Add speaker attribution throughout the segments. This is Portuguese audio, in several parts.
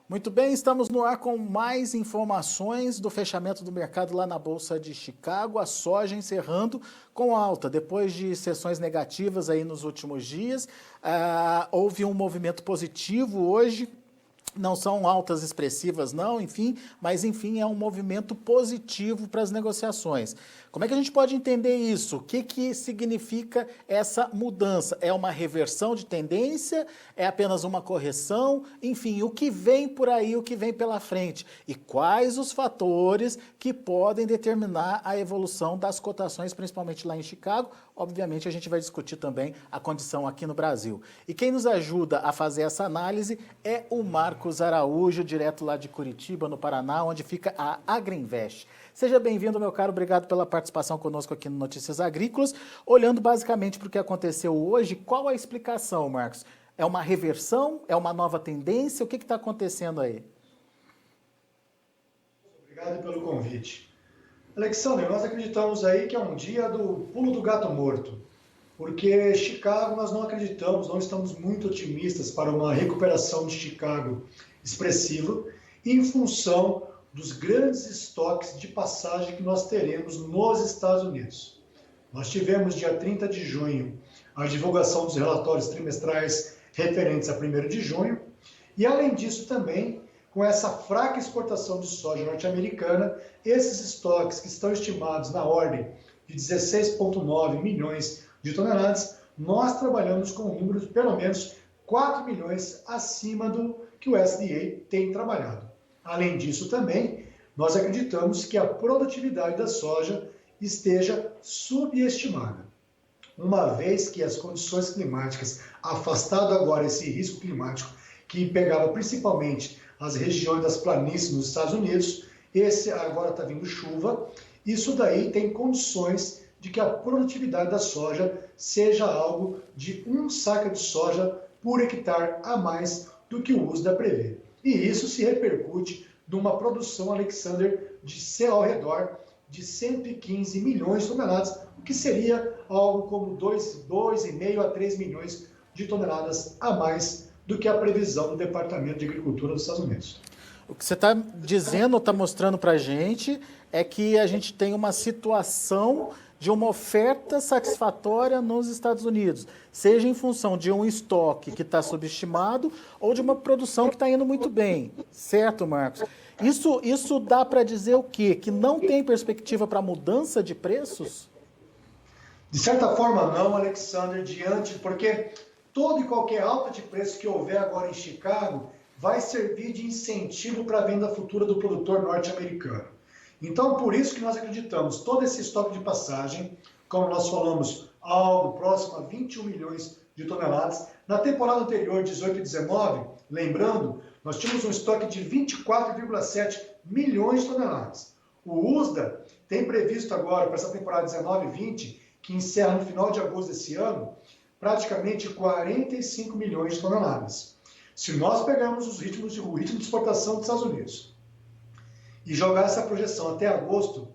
Speaker 1: Muito bem, estamos no ar com mais informações do fechamento do mercado lá na Bolsa de Chicago. A soja encerrando com alta. Depois de sessões negativas aí nos últimos dias, houve um movimento positivo hoje. Não são altas expressivas, não, enfim, mas enfim, é um movimento positivo para as negociações. Como é que a gente pode entender isso? O que significa essa mudança? É uma reversão de tendência? É apenas uma correção? Enfim, o que vem por aí, o que vem pela frente? E quais os fatores que podem determinar a evolução das cotações, principalmente lá em Chicago? Obviamente, a gente vai discutir também a condição aqui no Brasil. E quem nos ajuda a fazer essa análise é o Marcos Araújo, direto lá de Curitiba, no Paraná, onde fica a Agriinvest. Seja bem-vindo, meu caro, obrigado pela participação conosco aqui no Notícias Agrícolas. Olhando basicamente para o que aconteceu hoje, qual a explicação, Marcos? É uma reversão? É uma nova tendência? O que está acontecendo aí?
Speaker 2: Obrigado pelo convite. Alexandre, nós acreditamos aí que é um dia do pulo do gato morto, porque Chicago nós não acreditamos, não estamos muito otimistas para uma recuperação de Chicago expressiva, em função dos grandes estoques de passagem que nós teremos nos Estados Unidos. Nós tivemos dia 30 de junho a divulgação dos relatórios trimestrais referentes a 1º de junho, e além disso também, com essa fraca exportação de soja norte-americana, esses estoques que estão estimados na ordem de 16,9 milhões de toneladas, nós trabalhamos com um número de pelo menos 4 milhões acima do que o USDA tem trabalhado. Além disso também, nós acreditamos que a produtividade da soja esteja subestimada, uma vez que as condições climáticas, afastado agora esse risco climático que pegava principalmente as regiões das planícies nos Estados Unidos, esse agora está vindo chuva, isso daí tem condições de que a produtividade da soja seja algo de 1 saca de soja por hectare a mais do que o USDA prevê. E isso se repercute numa produção, Alexander, de ao redor de 115 milhões de toneladas, o que seria algo como 2,5 a 3 milhões de toneladas a mais do que a previsão do Departamento de Agricultura dos Estados Unidos.
Speaker 1: O que você está dizendo, está mostrando para a gente, é que a gente tem uma situação de uma oferta satisfatória nos Estados Unidos, seja em função de um estoque que está subestimado ou de uma produção que está indo muito bem, certo, Marcos? Isso dá para dizer o quê? Que não tem perspectiva para mudança de preços?
Speaker 2: De certa forma não, Alexander, porque toda e qualquer alta de preço que houver agora em Chicago vai servir de incentivo para a venda futura do produtor norte-americano. Então, por isso que nós acreditamos, todo esse estoque de passagem, como nós falamos, algo próximo a 21 milhões de toneladas. Na temporada anterior, 18 e 19, lembrando, nós tínhamos um estoque de 24,7 milhões de toneladas. O USDA tem previsto agora, para essa temporada 19 e 20, que encerra no final de agosto desse ano, praticamente 45 milhões de toneladas. Se nós pegarmos o ritmo de exportação dos Estados Unidos e jogar essa projeção até agosto,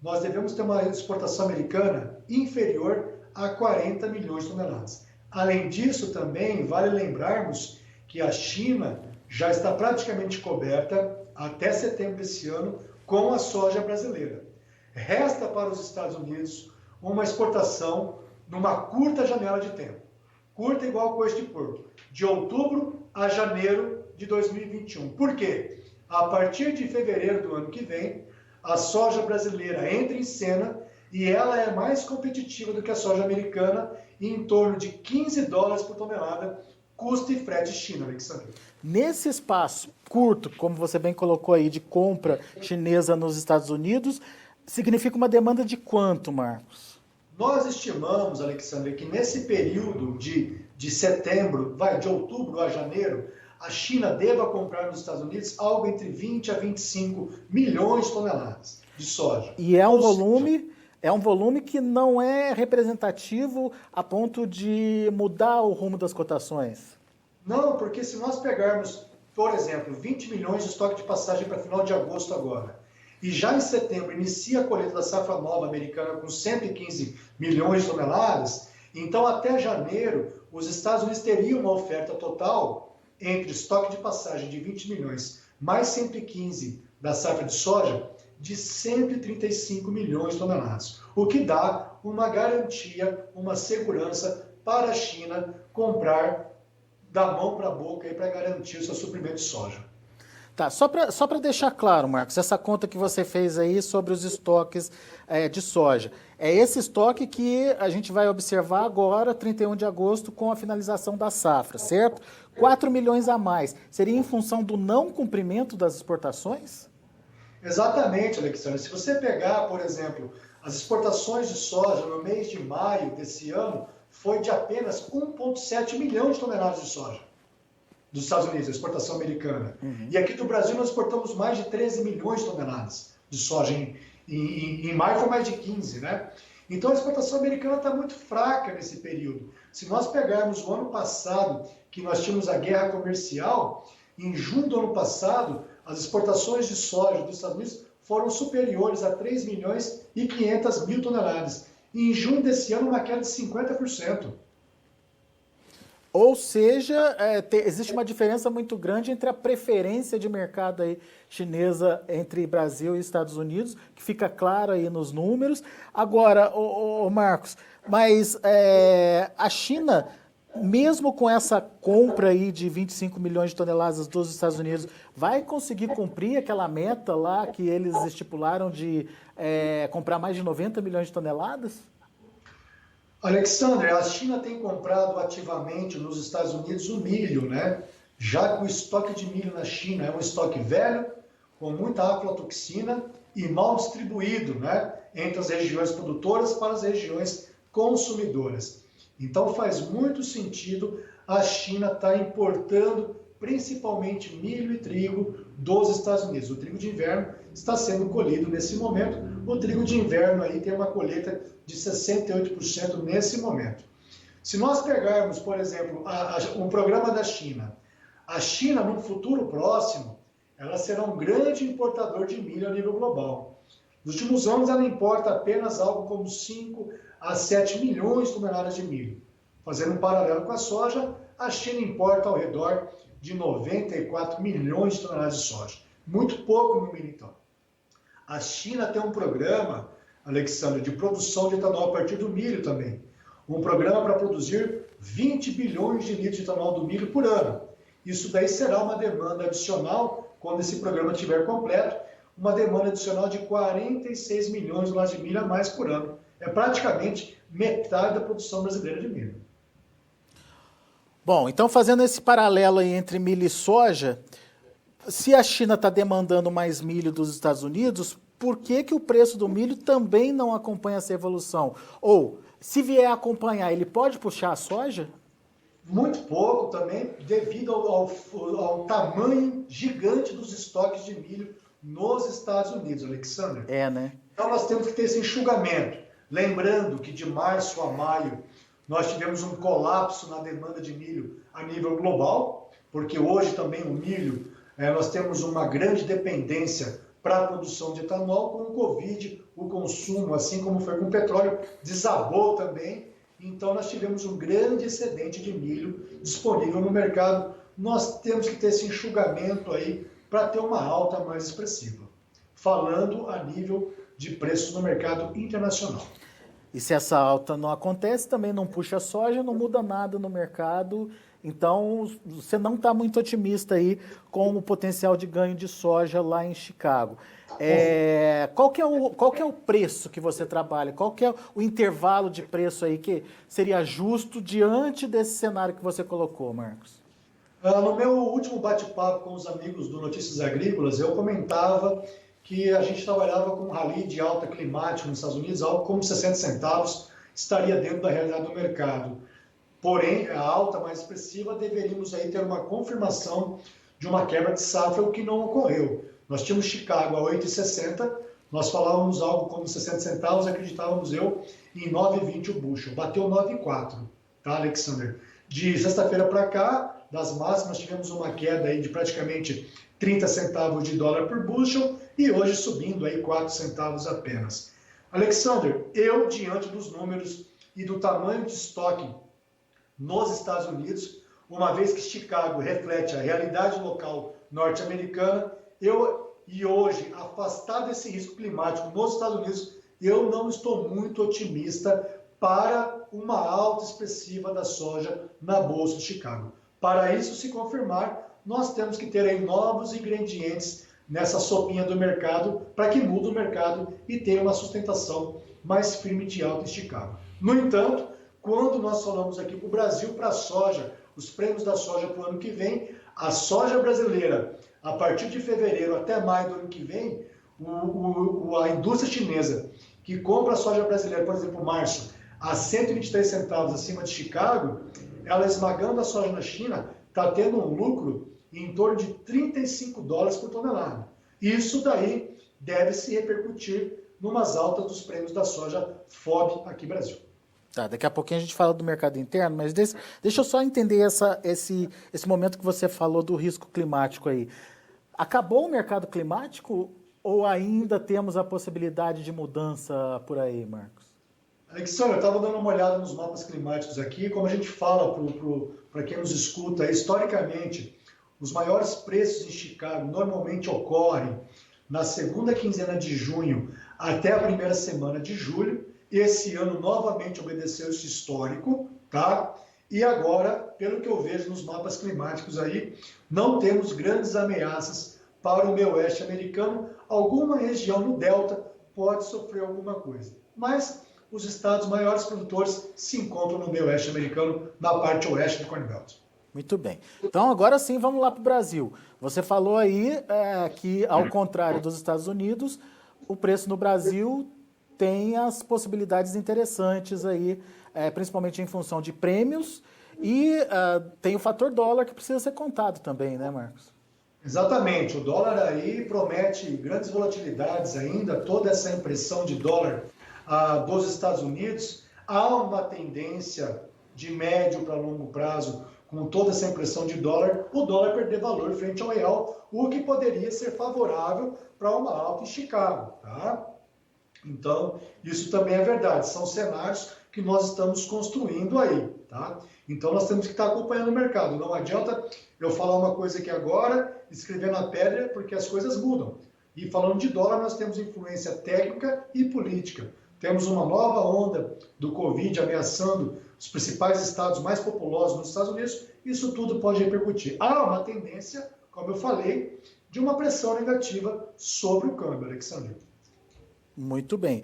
Speaker 2: nós devemos ter uma exportação americana inferior a 40 milhões de toneladas. Além disso, também vale lembrarmos que a China já está praticamente coberta até setembro desse ano com a soja brasileira. Resta para os Estados Unidos uma exportação numa curta janela de tempo. Curta igual coisa de porco. De outubro a janeiro de 2021. Por quê? A partir de fevereiro do ano que vem, a soja brasileira entra em cena e ela é mais competitiva do que a soja americana, em torno de 15 dólares por tonelada, custo e frete China, Alexandre.
Speaker 1: Nesse espaço curto, como você bem colocou aí, de compra chinesa nos Estados Unidos, significa uma demanda de quanto, Marcos?
Speaker 2: Nós estimamos, Alexandre, que nesse período de setembro, de outubro a janeiro, a China deva comprar nos Estados Unidos algo entre 20 a 25 milhões de toneladas de soja.
Speaker 1: E é um volume que não é representativo a ponto de mudar o rumo das cotações.
Speaker 2: Não, porque se nós pegarmos, por exemplo, 20 milhões de estoque de passagem para final de agosto agora, e já em setembro inicia a colheita da safra nova americana com 115 milhões de toneladas, então até janeiro os Estados Unidos teriam uma oferta total entre estoque de passagem de 20 milhões mais 115 da safra de soja, de 135 milhões de toneladas, o que dá uma garantia, uma segurança para a China comprar da mão para a boca para garantir o seu suprimento de soja.
Speaker 1: Tá, só para deixar claro, Marcos, essa conta que você fez aí sobre os estoques de soja, é esse estoque que a gente vai observar agora, 31 de agosto, com a finalização da safra, certo? 4 milhões a mais. Seria em função do não cumprimento das exportações?
Speaker 2: Exatamente, Alexandre. Se você pegar, por exemplo, as exportações de soja no mês de maio desse ano, foi de apenas 1,7 milhão de toneladas de soja dos Estados Unidos, a exportação americana. Uhum. E aqui do Brasil nós exportamos mais de 13 milhões de toneladas de soja. Em maio foi mais de 15, né? Então a exportação americana está muito fraca nesse período. Se nós pegarmos o ano passado, que nós tínhamos a guerra comercial, em junho do ano passado, as exportações de soja dos Estados Unidos foram superiores a 3 milhões e 500 mil toneladas. E em junho desse ano, uma queda de 50%.
Speaker 1: Ou seja, existe uma diferença muito grande entre a preferência de mercado aí chinesa entre Brasil e Estados Unidos, que fica claro aí nos números. Agora, Marcos, mas a China, mesmo com essa compra aí de 25 milhões de toneladas dos Estados Unidos, vai conseguir cumprir aquela meta lá que eles estipularam de comprar mais de 90 milhões de toneladas?
Speaker 2: Alexandre, a China tem comprado ativamente nos Estados Unidos o milho, né? Já que o estoque de milho na China é um estoque velho, com muita aflatoxina e mal distribuído, né? Entre as regiões produtoras para as regiões consumidoras. Então faz muito sentido a China estar importando principalmente milho e trigo dos Estados Unidos. O trigo de inverno está sendo colhido nesse momento. O trigo de inverno aí tem uma colheita de 68% nesse momento. Se nós pegarmos, por exemplo, um programa da China, a China, no futuro próximo, ela será um grande importador de milho a nível global. Nos últimos anos, ela importa apenas algo como 5 a 7 milhões de toneladas de milho. Fazendo um paralelo com a soja, a China importa ao redor de 94 milhões de toneladas de soja. Muito pouco no milho, então. A China tem um programa, Alexandre, de produção de etanol a partir do milho também. Um programa para produzir 20 bilhões de litros de etanol do milho por ano. Isso daí será uma demanda adicional, quando esse programa estiver completo, uma demanda adicional de 46 milhões de toneladas de milho a mais por ano. É praticamente metade da produção brasileira de milho.
Speaker 1: Bom, então fazendo esse paralelo aí entre milho e soja, se a China está demandando mais milho dos Estados Unidos, por que o preço do milho também não acompanha essa evolução? Ou, se vier acompanhar, ele pode puxar a soja?
Speaker 2: Muito pouco também, devido ao tamanho gigante dos estoques de milho nos Estados Unidos, Alexandre.
Speaker 1: Né?
Speaker 2: Então nós temos que ter esse enxugamento. Lembrando que de março a maio nós tivemos um colapso na demanda de milho a nível global, porque hoje também o milho, nós temos uma grande dependência para a produção de etanol. Com o Covid, o consumo, assim como foi com o petróleo, desabou também. Então nós tivemos um grande excedente de milho disponível no mercado. Nós temos que ter esse enxugamento aí para ter uma alta mais expressiva, falando a nível de preços no mercado internacional.
Speaker 1: E se essa alta não acontece, também não puxa a soja, não muda nada no mercado. Então, você não está muito otimista aí com o potencial de ganho de soja lá em Chicago. Qual que é o preço que você trabalha? Qual que é o intervalo de preço aí que seria justo diante desse cenário que você colocou, Marcos?
Speaker 2: No meu último bate-papo com os amigos do Notícias Agrícolas, eu comentava que a gente trabalhava com um rally de alta climática nos Estados Unidos, algo como 60 centavos estaria dentro da realidade do mercado. Porém, a alta mais expressiva, deveríamos aí ter uma confirmação de uma quebra de safra, o que não ocorreu. Nós tínhamos Chicago a 8,60, nós falávamos algo como 60 centavos, acreditávamos eu, em 9,20 o bushel. Bateu 9,4, tá, Alexander? De sexta-feira para cá, das máximas, tivemos uma queda aí de praticamente 30 centavos de dólar por bushel e hoje subindo aí 4 centavos apenas. Alexander, diante dos números e do tamanho de estoque nos Estados Unidos, uma vez que Chicago reflete a realidade local norte-americana, e hoje, afastado desse risco climático nos Estados Unidos, eu não estou muito otimista para uma alta expressiva da soja na Bolsa de Chicago. Para isso se confirmar, nós temos que ter aí novos ingredientes nessa sopinha do mercado para que mude o mercado e tenha uma sustentação mais firme de alta em Chicago. No entanto, quando nós falamos aqui para o Brasil, para a soja, os prêmios da soja para o ano que vem, a soja brasileira, a partir de fevereiro até maio do ano que vem, a indústria chinesa que compra a soja brasileira, por exemplo, março, a 123 centavos acima de Chicago, ela esmagando a soja na China, está tendo um lucro em torno de $35 por tonelada. Isso daí deve se repercutir numas altas dos prêmios da soja FOB aqui no Brasil.
Speaker 1: Tá, daqui a pouquinho a gente fala do mercado interno, mas deixa eu só entender esse momento que você falou do risco climático aí. Acabou o mercado climático ou ainda temos a possibilidade de mudança por aí, Marcos?
Speaker 2: Alexandre, eu estava dando uma olhada nos mapas climáticos aqui, como a gente fala para quem nos escuta, historicamente, os maiores preços em Chicago normalmente ocorrem na segunda quinzena de junho até a primeira semana de julho. Esse ano novamente obedeceu esse histórico, tá? E agora, pelo que eu vejo nos mapas climáticos aí, não temos grandes ameaças para o meio oeste americano. Alguma região no delta pode sofrer alguma coisa, mas os estados maiores produtores se encontram no meio oeste americano, na parte oeste do Corn Belt.
Speaker 1: Muito bem. Então, agora sim, vamos lá para o Brasil. Você falou aí que, ao contrário dos Estados Unidos, o preço no Brasil tem as possibilidades interessantes aí, principalmente em função de prêmios, e tem o fator dólar que precisa ser contado também, né, Marcos?
Speaker 2: Exatamente. O dólar aí promete grandes volatilidades ainda, toda essa impressão de dólar dos Estados Unidos. Há uma tendência de médio para longo prazo, com toda essa impressão de dólar, o dólar perder valor frente ao real, o que poderia ser favorável para uma alta em Chicago, tá? Então, isso também é verdade. São cenários que nós estamos construindo aí, tá? Então, nós temos que estar acompanhando o mercado. Não adianta eu falar uma coisa aqui agora, escrever na pedra, porque as coisas mudam. E falando de dólar, nós temos influência técnica e política. Temos uma nova onda do Covid ameaçando os principais estados mais populosos nos Estados Unidos. Isso tudo pode repercutir. Há uma tendência, como eu falei, de uma pressão negativa sobre o câmbio, Alexandre.
Speaker 1: Muito bem.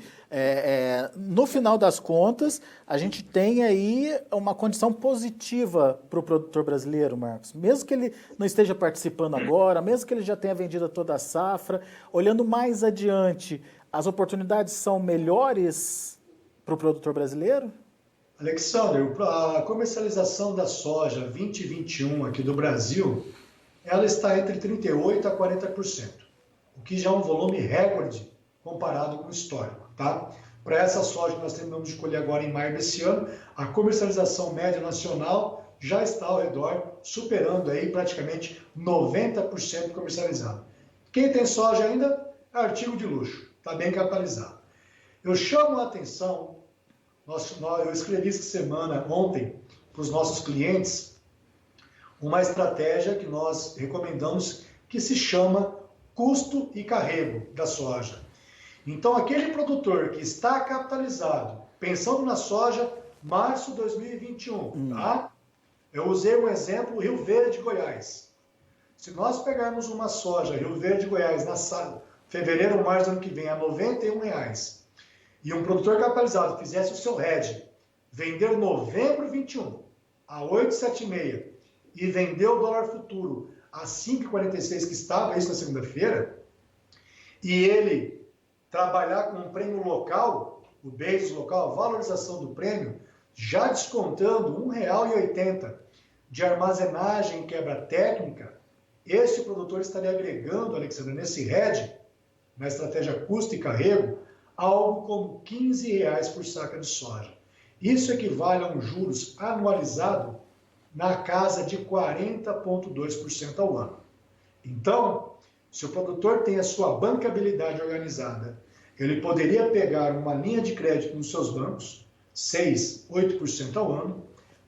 Speaker 1: No final das contas, a gente tem aí uma condição positiva para o produtor brasileiro, Marcos. Mesmo que ele não esteja participando agora, mesmo que ele já tenha vendido toda a safra, olhando mais adiante, as oportunidades são melhores para o produtor brasileiro?
Speaker 2: Alexandre, a comercialização da soja 2021 aqui do Brasil, ela está entre 38% a 40%, o que já é um volume recorde comparado com o histórico, tá? Para essa soja que nós terminamos de colher agora em maio desse ano, a comercialização média nacional já está ao redor, superando aí praticamente 90% comercializado. Quem tem soja ainda é artigo de luxo, está bem capitalizado. Eu chamo a atenção, eu escrevi essa semana, ontem, para os nossos clientes, uma estratégia que nós recomendamos que se chama custo e carrego da soja. Então, aquele produtor que está capitalizado, pensando na soja, março de 2021, tá? Eu usei um exemplo, Rio Verde, Goiás. Se nós pegarmos uma soja, Rio Verde, Goiás, na fevereiro ou março do ano que vem, a R$ 91,00, e um produtor capitalizado fizesse o seu hedge, vender novembro 21 a 8,76 e vender o dólar futuro a 5,46 que estava isso na segunda-feira, e ele trabalhar com um prêmio local, o basis local, a valorização do prêmio, já descontando R$ 1,80 de armazenagem e quebra técnica, esse produtor estaria agregando, Alexandre, nesse hedge, na estratégia custo e carrego, algo como R$ 15,00 por saca de soja. Isso equivale a um juros anualizado na casa de 40,2% ao ano. Então, se o produtor tem a sua bancabilidade organizada, ele poderia pegar uma linha de crédito nos seus bancos, 6%, 8% ao ano,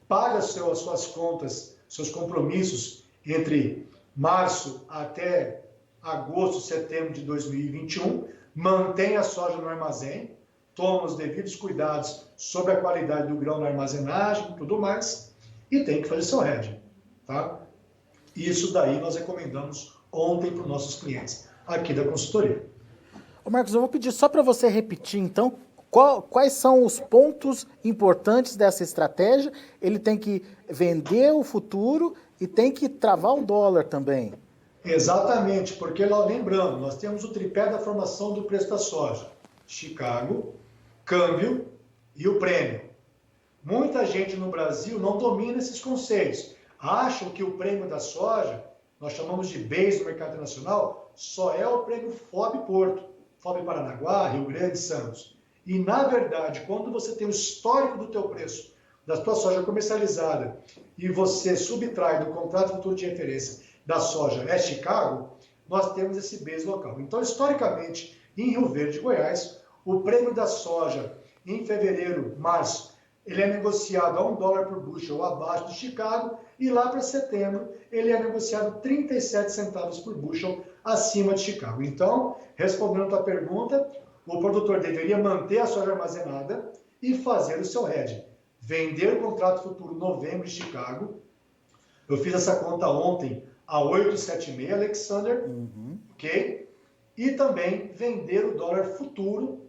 Speaker 2: paga as suas contas seus compromissos entre março até agosto, setembro de 2021, mantém a soja no armazém, toma os devidos cuidados sobre a qualidade do grão na armazenagem e tudo mais, e tem que fazer seu hedging, tá? Isso daí nós recomendamos ontem para os nossos clientes aqui da consultoria.
Speaker 1: Ô Marcos, eu vou pedir só para você repetir, então, quais são os pontos importantes dessa estratégia. Ele tem que vender o futuro e tem que travar o dólar também.
Speaker 2: Exatamente, porque lembrando, nós temos o tripé da formação do preço da soja: Chicago, câmbio e o prêmio. Muita gente no Brasil não domina esses conceitos. Acham que o prêmio da soja, nós chamamos de base no mercado internacional, só é o prêmio FOB Porto, FOB Paranaguá, Rio Grande, Santos. E, na verdade, quando você tem o histórico do teu preço, da tua soja comercializada, e você subtrai do contrato futuro de referência da soja é Chicago, nós temos esse base local. Então, historicamente, em Rio Verde, Goiás, o prêmio da soja em fevereiro, março, ele é negociado a $1 por bushel abaixo do Chicago, e lá para setembro ele é negociado 37 centavos por bushel acima de Chicago. Então, respondendo a tua pergunta, o produtor deveria manter a soja armazenada e fazer o seu hedge. Vender o contrato futuro novembro de Chicago. Eu fiz essa conta ontem a 8,76, Alexander, ok? E também vender o dólar futuro,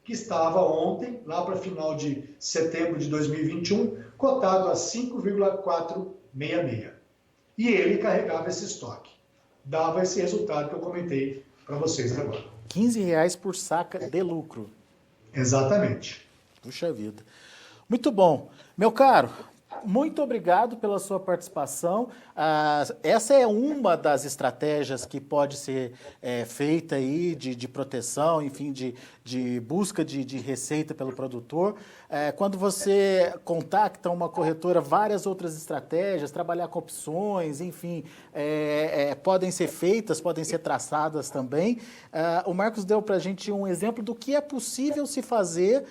Speaker 2: que estava ontem, lá para final de setembro de 2021, cotado a 5,466. E ele carregava esse estoque. Dava esse resultado que eu comentei para vocês agora.
Speaker 1: R$15 por saca de lucro.
Speaker 2: Exatamente.
Speaker 1: Puxa vida. Muito bom. Meu caro, muito obrigado pela sua participação. Essa é uma das estratégias que pode ser feita aí de proteção, enfim, de busca de receita pelo produtor. Quando você contacta uma corretora, várias outras estratégias, trabalhar com opções, enfim, podem ser feitas, podem ser traçadas também. O Marcos deu para a gente um exemplo do que é possível se fazer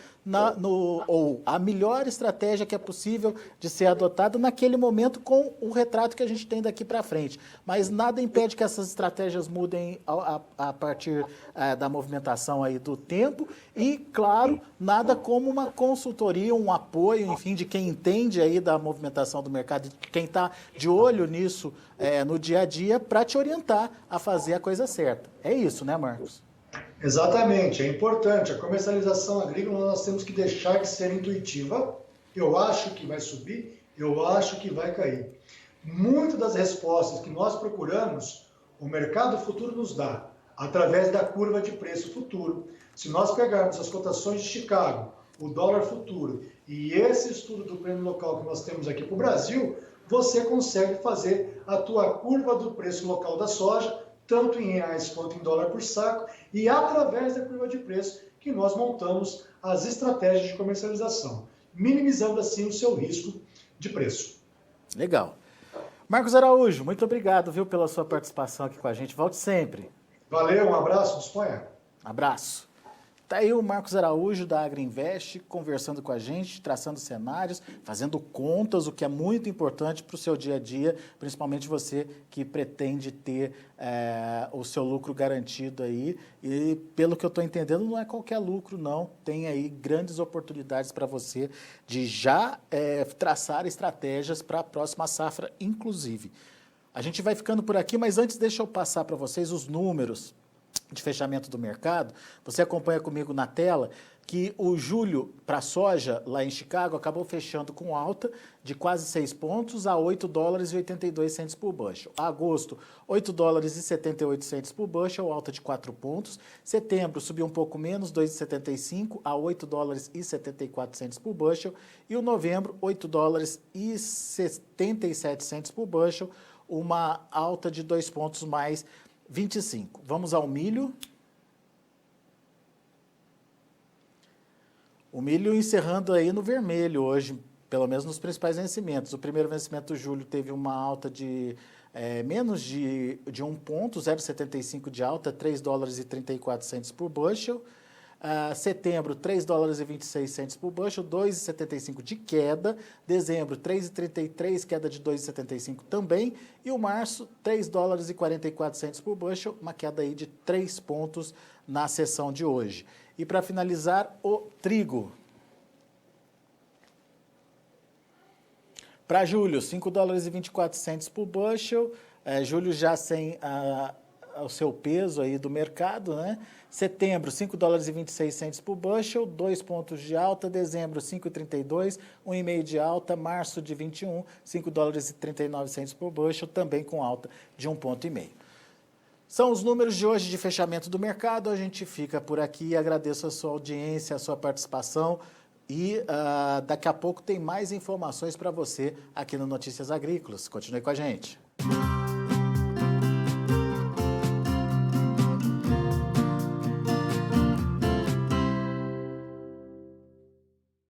Speaker 1: ou a melhor estratégia que é possível de ser adotada naquele momento com o retrato que a gente tem daqui para frente. Mas nada impede que essas estratégias mudem a partir da movimentação aí do tempo e, claro, nada como uma consultoria, um apoio, enfim, de quem entende aí da movimentação do mercado, de quem está de olho nisso no dia a dia para te orientar a fazer a coisa certa. É isso, né, Marcos?
Speaker 2: Exatamente, é importante. A comercialização agrícola nós temos que deixar de ser intuitiva. Eu acho que vai subir, eu acho que vai cair. Muitas das respostas que nós procuramos, o mercado futuro nos dá, através da curva de preço futuro. Se nós pegarmos as cotações de Chicago, o dólar futuro e esse estudo do prêmio local que nós temos aqui para o Brasil, você consegue fazer a tua curva do preço local da soja, tanto em reais quanto em dólar por saco, e através da curva de preço que nós montamos as estratégias de comercialização, minimizando assim o seu risco de preço.
Speaker 1: Legal. Marcos Araújo, muito obrigado, viu, pela sua participação aqui com a gente. Volte sempre.
Speaker 2: Valeu, um abraço, disponha.
Speaker 1: Abraço. Tá aí o Marcos Araújo da Agriinvest conversando com a gente, traçando cenários, fazendo contas, o que é muito importante para o seu dia a dia, principalmente você que pretende ter o seu lucro garantido aí. E pelo que eu estou entendendo, não é qualquer lucro, não. Tem aí grandes oportunidades para você de já traçar estratégias para a próxima safra, inclusive. A gente vai ficando por aqui, mas antes deixa eu passar para vocês os números de fechamento do mercado. Você acompanha comigo na tela que o julho para a soja lá em Chicago acabou fechando com alta de quase 6 pontos a $8,82 por bushel. Agosto, $8,78 por bushel, alta de 4 pontos. Setembro subiu um pouco menos, 2,75 a $8,74 por bushel. E o novembro, $8,77 por bushel, uma alta de 2 pontos mais 25. Vamos ao milho. O milho encerrando aí no vermelho hoje, pelo menos nos principais vencimentos. O primeiro vencimento de julho teve uma alta de menos de 1 ponto, 0,75 de alta, $3,34 por bushel. Setembro, 3 dólares e 26 centes por bushel, 2,75 de queda. Dezembro, 3,33, queda de 2,75 também. E o março, 3 dólares e 44 centes por bushel, uma queda aí de 3 pontos na sessão de hoje. E para finalizar, o trigo. Para julho, 5 dólares e 24 centes por bushel. Julho já sem o seu peso aí do mercado, né? Setembro, 5 dólares e 26 centes por bushel, 2 pontos de alta. Dezembro, 5,32, 1,5 de alta. Março, de 21, 5 dólares e 39 centes por bushel, também com alta de 1,5 ponto. São os números de hoje de fechamento do mercado. A gente fica por aqui. Agradeço a sua audiência, a sua participação. E daqui a pouco tem mais informações para você aqui no Notícias Agrícolas. Continue com a gente.